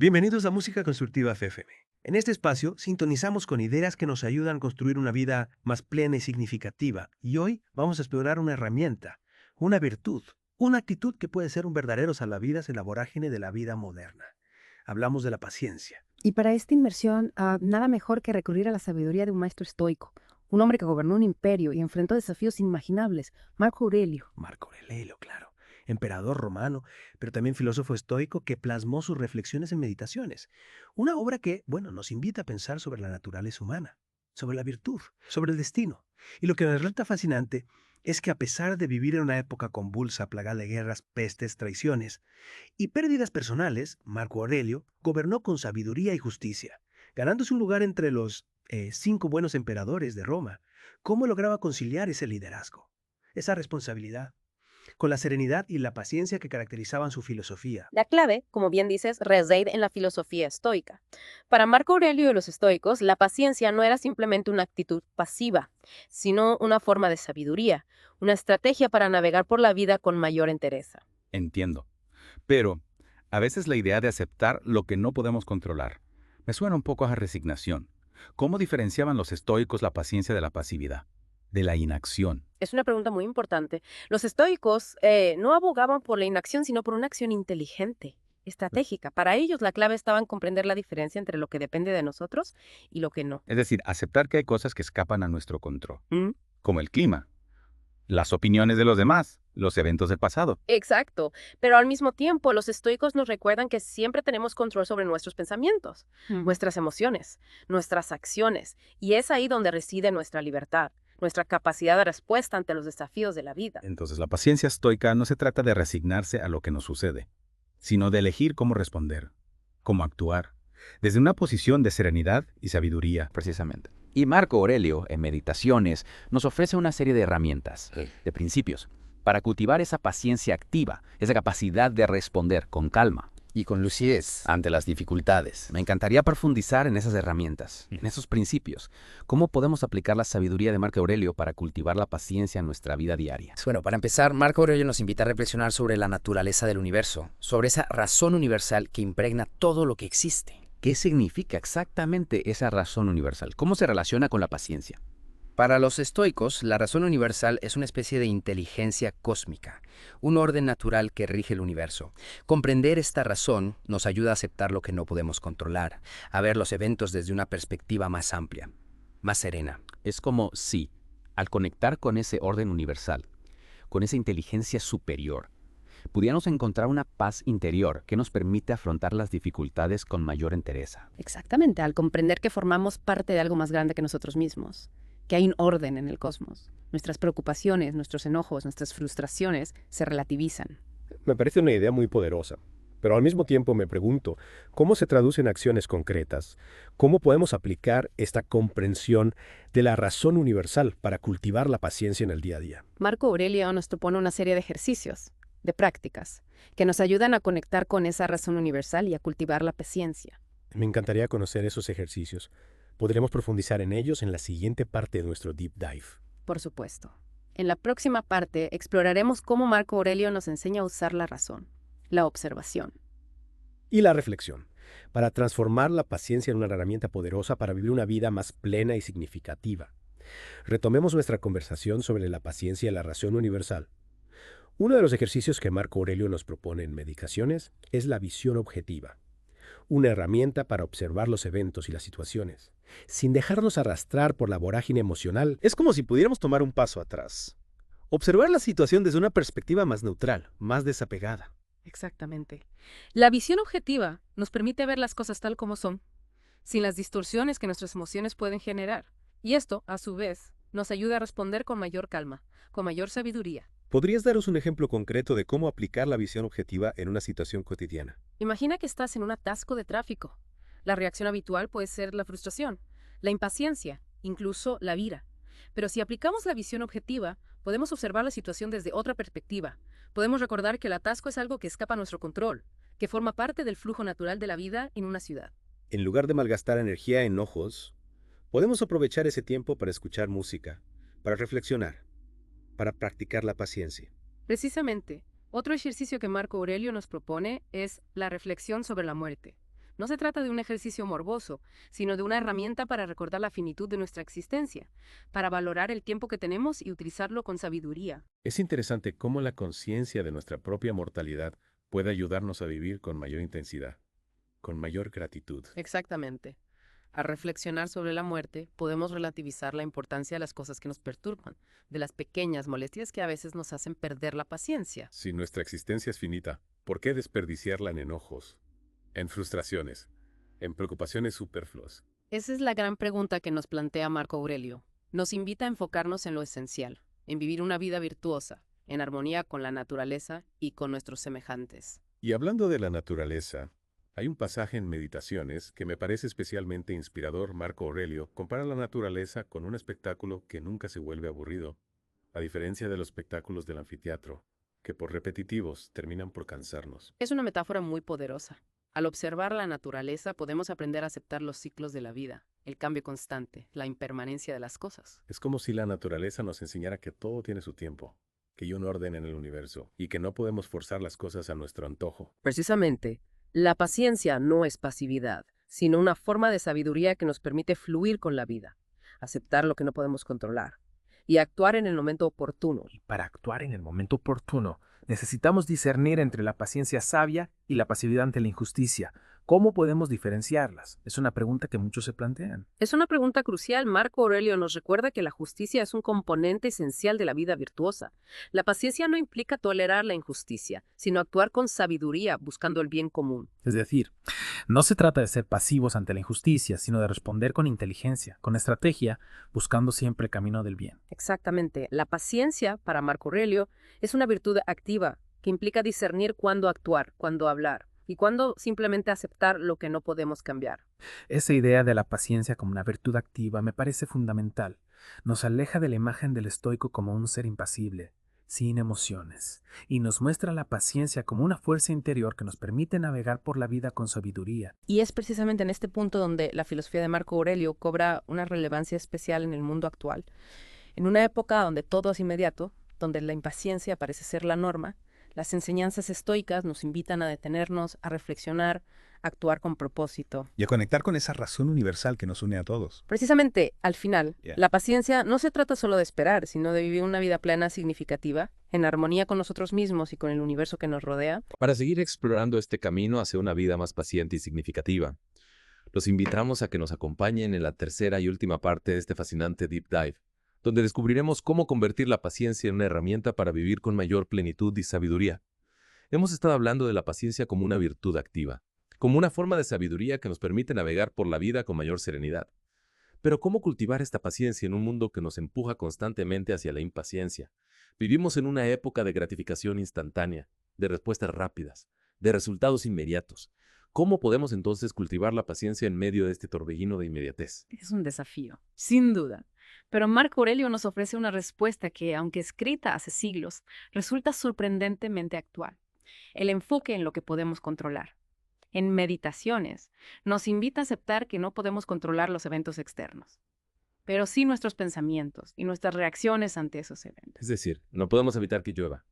Bienvenidos a Música Constructiva FFM. En este espacio sintonizamos con ideas que nos ayudan a construir una vida más plena y significativa. Y hoy vamos a explorar una herramienta, una virtud, una actitud que puede ser un verdadero salvavidas en la vorágine de la vida moderna. Hablamos de la paciencia. Y para esta inmersión, nada mejor que recurrir a la sabiduría de un maestro estoico, un hombre que gobernó un imperio y enfrentó desafíos inimaginables, Marco Aurelio. Marco Aurelio, claro. Emperador romano, pero también filósofo estoico que plasmó sus reflexiones en Meditaciones. Una obra que, bueno, nos invita a pensar sobre la naturaleza humana, sobre la virtud, sobre el destino. Y lo que me resulta fascinante es que a pesar de vivir en una época convulsa, plagada de guerras, pestes, traiciones y pérdidas personales, Marco Aurelio gobernó con sabiduría y justicia, ganándose un lugar entre los 5 buenos emperadores de Roma. ¿Cómo lograba conciliar ese liderazgo, esa responsabilidad, con la serenidad y la paciencia que caracterizaban su filosofía? La clave, como bien dices, reside en la filosofía estoica. Para Marco Aurelio y los estoicos, la paciencia no era simplemente una actitud pasiva, sino una forma de sabiduría, una estrategia para navegar por la vida con mayor entereza. Entiendo. Pero a veces la idea de aceptar lo que no podemos controlar me suena un poco a resignación. ¿Cómo diferenciaban los estoicos la paciencia de la pasividad, de la inacción? Es una pregunta muy importante. Los estoicos no abogaban por la inacción, sino por una acción inteligente, estratégica. Para ellos, la clave estaba en comprender la diferencia entre lo que depende de nosotros y lo que no. Es decir, aceptar que hay cosas que escapan a nuestro control, ¿Mm? como el clima, las opiniones de los demás, los eventos del pasado. Exacto, pero al mismo tiempo los estoicos nos recuerdan que siempre tenemos control sobre nuestros pensamientos, nuestras emociones, nuestras acciones, y es ahí donde reside nuestra libertad, nuestra capacidad de respuesta ante los desafíos de la vida. Entonces, la paciencia estoica no se trata de resignarse a lo que nos sucede, sino de elegir cómo responder, cómo actuar, desde una posición de serenidad y sabiduría. Precisamente. Y Marco Aurelio, en Meditaciones, nos ofrece una serie de herramientas, de principios, para cultivar esa paciencia activa, esa capacidad de responder con calma Y con lucidez ante las dificultades. Me encantaría profundizar en esas herramientas, en esos principios. ¿Cómo podemos aplicar la sabiduría de Marco Aurelio para cultivar la paciencia en nuestra vida diaria? Bueno, para empezar, Marco Aurelio nos invita a reflexionar sobre la naturaleza del universo, sobre esa razón universal que impregna todo lo que existe. ¿Qué significa exactamente esa razón universal? ¿Cómo se relaciona con la paciencia? Para los estoicos, la razón universal es una especie de inteligencia cósmica, un orden natural que rige el universo. Comprender esta razón nos ayuda a aceptar lo que no podemos controlar, a ver los eventos desde una perspectiva más amplia, más serena. Es como si, al conectar con ese orden universal, con esa inteligencia superior, pudiéramos encontrar una paz interior que nos permite afrontar las dificultades con mayor entereza. Exactamente, al comprender que formamos parte de algo más grande que nosotros mismos, que hay un orden en el cosmos. Nuestras preocupaciones, nuestros enojos, nuestras frustraciones se relativizan. Me parece una idea muy poderosa, pero al mismo tiempo me pregunto, ¿cómo se traduce en acciones concretas? ¿Cómo podemos aplicar esta comprensión de la razón universal para cultivar la paciencia en el día a día? Marco Aurelio nos propone una serie de ejercicios, de prácticas, que nos ayudan a conectar con esa razón universal y a cultivar la paciencia. Me encantaría conocer esos ejercicios. Podremos profundizar en ellos en la siguiente parte de nuestro Deep Dive. Por supuesto. En la próxima parte exploraremos cómo Marco Aurelio nos enseña a usar la razón, la observación. Y la reflexión, para transformar la paciencia en una herramienta poderosa para vivir una vida más plena y significativa. Retomemos nuestra conversación sobre la paciencia y la razón universal. Uno de los ejercicios que Marco Aurelio nos propone en Meditaciones es la visión objetiva, una herramienta para observar los eventos y las situaciones, sin dejarnos arrastrar por la vorágine emocional. Es como si pudiéramos tomar un paso atrás. Observar la situación desde una perspectiva más neutral, más desapegada. Exactamente. La visión objetiva nos permite ver las cosas tal como son, sin las distorsiones que nuestras emociones pueden generar. Y esto, a su vez, nos ayuda a responder con mayor calma, con mayor sabiduría. ¿Podrías daros un ejemplo concreto de cómo aplicar la visión objetiva en una situación cotidiana? Imagina que estás en un atasco de tráfico. La reacción habitual puede ser la frustración, la impaciencia, incluso la ira. Pero si aplicamos la visión objetiva, podemos observar la situación desde otra perspectiva. Podemos recordar que el atasco es algo que escapa a nuestro control, que forma parte del flujo natural de la vida en una ciudad. En lugar de malgastar energía en enojos, podemos aprovechar ese tiempo para escuchar música, para reflexionar, para practicar la paciencia. Precisamente, otro ejercicio que Marco Aurelio nos propone es la reflexión sobre la muerte. No se trata de un ejercicio morboso, sino de una herramienta para recordar la finitud de nuestra existencia, para valorar el tiempo que tenemos y utilizarlo con sabiduría. Es interesante cómo la conciencia de nuestra propia mortalidad puede ayudarnos a vivir con mayor intensidad, con mayor gratitud. Exactamente. Al reflexionar sobre la muerte, podemos relativizar la importancia de las cosas que nos perturban, de las pequeñas molestias que a veces nos hacen perder la paciencia. Si nuestra existencia es finita, ¿por qué desperdiciarla en enojos, en frustraciones, en preocupaciones superfluas? Esa es la gran pregunta que nos plantea Marco Aurelio. Nos invita a enfocarnos en lo esencial, en vivir una vida virtuosa, en armonía con la naturaleza y con nuestros semejantes. Y hablando de la naturaleza, hay un pasaje en Meditaciones que me parece especialmente inspirador. Marco Aurelio compara la naturaleza con un espectáculo que nunca se vuelve aburrido, a diferencia de los espectáculos del anfiteatro, que por repetitivos terminan por cansarnos. Es una metáfora muy poderosa. Al observar la naturaleza podemos aprender a aceptar los ciclos de la vida, el cambio constante, la impermanencia de las cosas. Es como si la naturaleza nos enseñara que todo tiene su tiempo, que hay un orden en el universo y que no podemos forzar las cosas a nuestro antojo. Precisamente, la paciencia no es pasividad, sino una forma de sabiduría que nos permite fluir con la vida, aceptar lo que no podemos controlar y actuar en el momento oportuno. Para actuar en el momento oportuno, necesitamos discernir entre la paciencia sabia y la pasividad ante la injusticia. ¿Cómo podemos diferenciarlas? Es una pregunta que muchos se plantean. Es una pregunta crucial. Marco Aurelio nos recuerda que la justicia es un componente esencial de la vida virtuosa. La paciencia no implica tolerar la injusticia, sino actuar con sabiduría, buscando el bien común. Es decir, no se trata de ser pasivos ante la injusticia, sino de responder con inteligencia, con estrategia, buscando siempre el camino del bien. Exactamente. La paciencia, para Marco Aurelio, es una virtud activa que implica discernir cuándo actuar, cuándo hablar y cuándo simplemente aceptar lo que no podemos cambiar. Esa idea de la paciencia como una virtud activa me parece fundamental. Nos aleja de la imagen del estoico como un ser impasible, sin emociones, y nos muestra la paciencia como una fuerza interior que nos permite navegar por la vida con sabiduría. Y es precisamente en este punto donde la filosofía de Marco Aurelio cobra una relevancia especial en el mundo actual. En una época donde todo es inmediato, donde la impaciencia parece ser la norma, las enseñanzas estoicas nos invitan a detenernos, a reflexionar, a actuar con propósito. Y a conectar con esa razón universal que nos une a todos. Precisamente, al final, Yeah. la paciencia no se trata solo de esperar, sino de vivir una vida plena, significativa, en armonía con nosotros mismos y con el universo que nos rodea. Para seguir explorando este camino hacia una vida más paciente y significativa, los invitamos a que nos acompañen en la tercera y última parte de este fascinante Deep Dive, donde descubriremos cómo convertir la paciencia en una herramienta para vivir con mayor plenitud y sabiduría. Hemos estado hablando de la paciencia como una virtud activa, como una forma de sabiduría que nos permite navegar por la vida con mayor serenidad. Pero ¿cómo cultivar esta paciencia en un mundo que nos empuja constantemente hacia la impaciencia? Vivimos en una época de gratificación instantánea, de respuestas rápidas, de resultados inmediatos. ¿Cómo podemos entonces cultivar la paciencia en medio de este torbellino de inmediatez? Es un desafío, sin duda. Pero Marco Aurelio nos ofrece una respuesta que, aunque escrita hace siglos, resulta sorprendentemente actual. El enfoque en lo que podemos controlar. En Meditaciones, nos invita a aceptar que no podemos controlar los eventos externos, pero sí nuestros pensamientos y nuestras reacciones ante esos eventos. Es decir, no podemos evitar que llueva,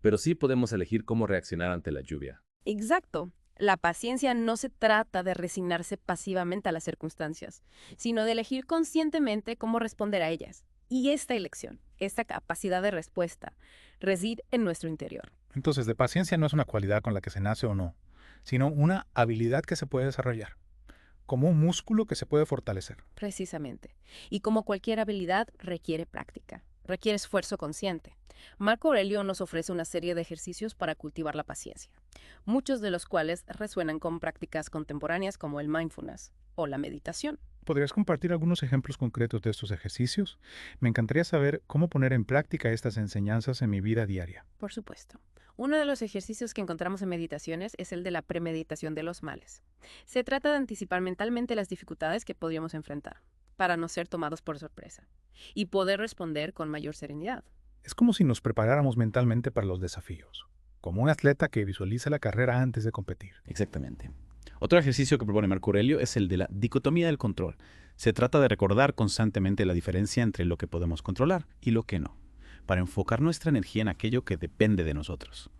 pero sí podemos elegir cómo reaccionar ante la lluvia. Exacto. La paciencia no se trata de resignarse pasivamente a las circunstancias, sino de elegir conscientemente cómo responder a ellas. Y esta elección, esta capacidad de respuesta, reside en nuestro interior. Entonces, de paciencia no es una cualidad con la que se nace o no, sino una habilidad que se puede desarrollar, como un músculo que se puede fortalecer. Precisamente. Y como cualquier habilidad, requiere práctica, requiere esfuerzo consciente. Marco Aurelio nos ofrece una serie de ejercicios para cultivar la paciencia, muchos de los cuales resuenan con prácticas contemporáneas como el mindfulness o la meditación. ¿Podrías compartir algunos ejemplos concretos de estos ejercicios? Me encantaría saber cómo poner en práctica estas enseñanzas en mi vida diaria. Por supuesto. Uno de los ejercicios que encontramos en Meditaciones es el de la premeditación de los males. Se trata de anticipar mentalmente las dificultades que podríamos enfrentar, para no ser tomados por sorpresa, y poder responder con mayor serenidad. Es como si nos preparáramos mentalmente para los desafíos, como un atleta que visualiza la carrera antes de competir. Exactamente. Otro ejercicio que propone Marco Aurelio es el de la dicotomía del control. Se trata de recordar constantemente la diferencia entre lo que podemos controlar y lo que no, para enfocar nuestra energía en aquello que depende de nosotros,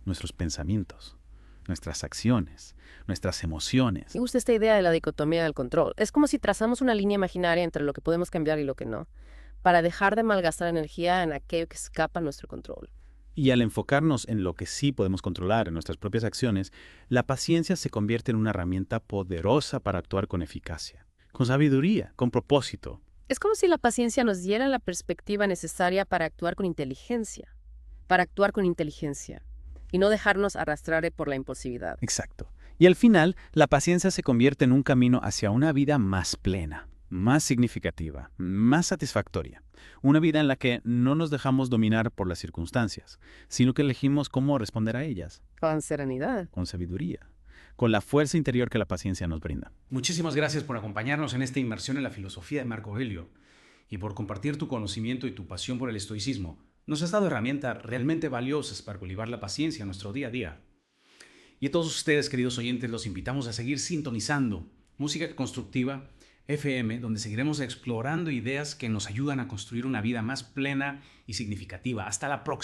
nuestros pensamientos, nuestras acciones, nuestras emociones. Me gusta esta idea de la dicotomía del control. Es como si trazamos una línea imaginaria entre lo que podemos cambiar y lo que no, para dejar de malgastar energía en aquello que escapa a nuestro control. Y al enfocarnos en lo que sí podemos controlar, en nuestras propias acciones, la paciencia se convierte en una herramienta poderosa para actuar con eficacia, con sabiduría, con propósito. Es como si la paciencia nos diera la perspectiva necesaria para actuar con inteligencia, y no dejarnos arrastrar por la impulsividad. Exacto. Y al final, la paciencia se convierte en un camino hacia una vida más plena, más significativa, más satisfactoria. Una vida en la que no nos dejamos dominar por las circunstancias, sino que elegimos cómo responder a ellas. Con serenidad. Con sabiduría, con la fuerza interior que la paciencia nos brinda. Muchísimas gracias por acompañarnos en esta inmersión en la filosofía de Marco Aurelio y por compartir tu conocimiento y tu pasión por el estoicismo. Nos has dado herramientas realmente valiosas para cultivar la paciencia en nuestro día a día. Y a todos ustedes, queridos oyentes, los invitamos a seguir sintonizando Música Constructiva FM, donde seguiremos explorando ideas que nos ayudan a construir una vida más plena y significativa. Hasta la próxima.